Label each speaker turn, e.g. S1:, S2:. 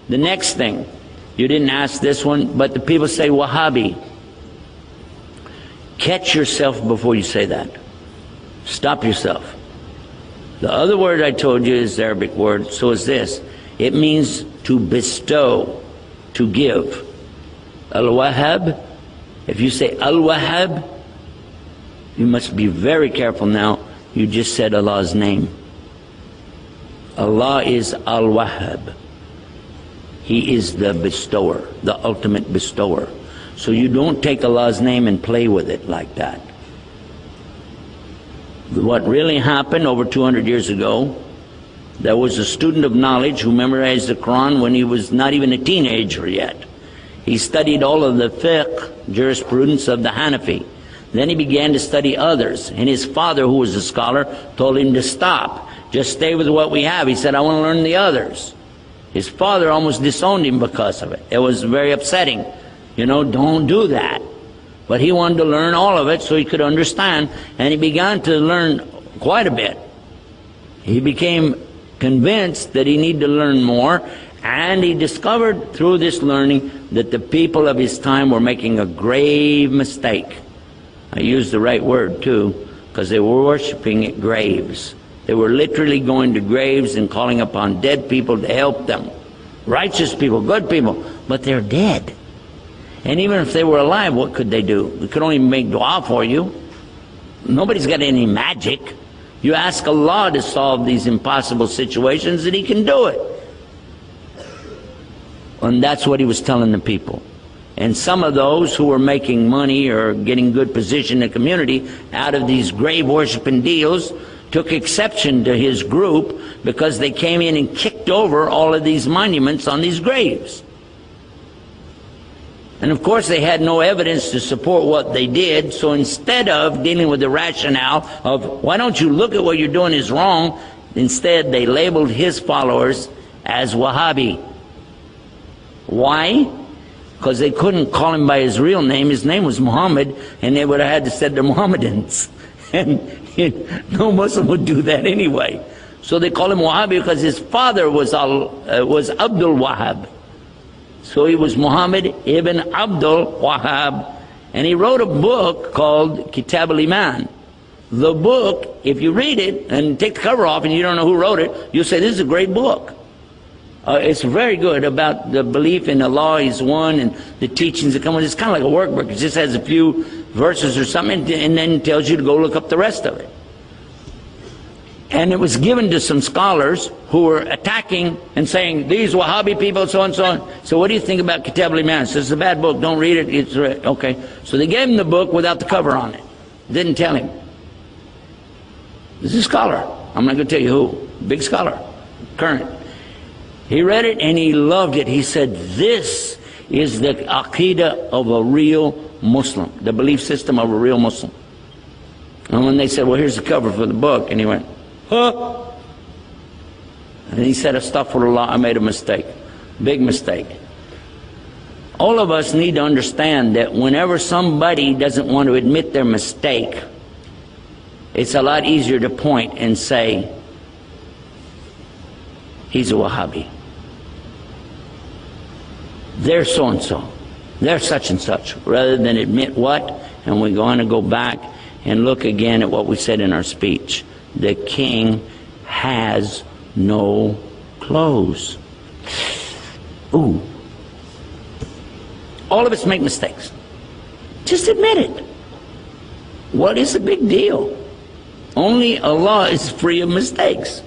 S1: The next thing, you didn't ask this one, but the people say Wahhabi. Catch yourself before you say that. Stop yourself. The other word I told you is the Arabic word, so is this. It means to bestow, to give. Al-Wahhab, if you say Al-Wahhab, you must be very careful now. You just said Allah's name. Allah is Al-Wahhab. He is the bestower, the ultimate bestower. So you don't take Allah's name and play with it like that. What really happened over 200 years ago, there was a student of knowledge who memorized the Quran when he was not even a teenager yet. He studied all of the fiqh, jurisprudence of the Hanafi. Then he began to study others, and his father, who was a scholar, told him to stop. Just stay with what we have. He said, I want to learn the others. His father almost disowned him because of it. It was very upsetting. You know, don't do that. But he wanted to learn all of it so he could understand, and he began to learn quite a bit. He became convinced that he needed to learn more, and he discovered through this learning that the people of his time were making a grave mistake. I used the right word too, because they were worshiping at graves. They were literally going to graves and calling upon dead people to help them. Righteous people, good people, but they're dead. And even if they were alive, what could they do? They could only make dua for you. Nobody's got any magic. You ask Allah to solve these impossible situations and He can do it. And that's what he was telling the people. And some of those who were making money or getting good position in the community out of these grave worshiping deals took exception to his group because they came in and kicked over all of these monuments on these graves. And of course they had no evidence to support what they did, so instead of dealing with the rationale of why don't you look at what you're doing is wrong, instead they labeled his followers as Wahhabi. Why? Because they couldn't call him by his real name. His name was Muhammad, and they would have had to say they're Mohammedans. And no Muslim would do that anyway. So they call him Wahhabi because his father was Abdul Wahhab. So he was Muhammad ibn Abdul Wahhab, and he wrote a book called Kitab al-Iman. The book, if you read it and take the cover off and you don't know who wrote it, you'll say, this is a great book. It's very good about the belief in Allah is one and the teachings that come with it. It's kind of like a workbook. It just has a few verses or something and then tells you to go look up the rest of it. And it was given to some scholars who were attacking and saying, these Wahhabi people, so and so on. So what do you think about Kitab al-Iman? So it's a bad book, don't read it. It's okay. So they gave him the book without the cover on it. Didn't tell him. This is a scholar. I'm not going to tell you who. Big scholar. Current. He read it and he loved it. He said, this is the aqidah of a real Muslim, the belief system of a real Muslim. And when they said, well, here's the cover for the book, and he went, huh? And he said, astaghfirullah, I made a mistake. Big mistake. All of us need to understand that whenever somebody doesn't want to admit their mistake, it's a lot easier to point and say, he's a Wahhabi. They're so-and-so. They're such and such. Rather than admit what? And we're going to go back and look again at what we said in our speech. The king has no clothes. Ooh. All of us make mistakes. Just admit it. What is the big deal? Only Allah is free of mistakes.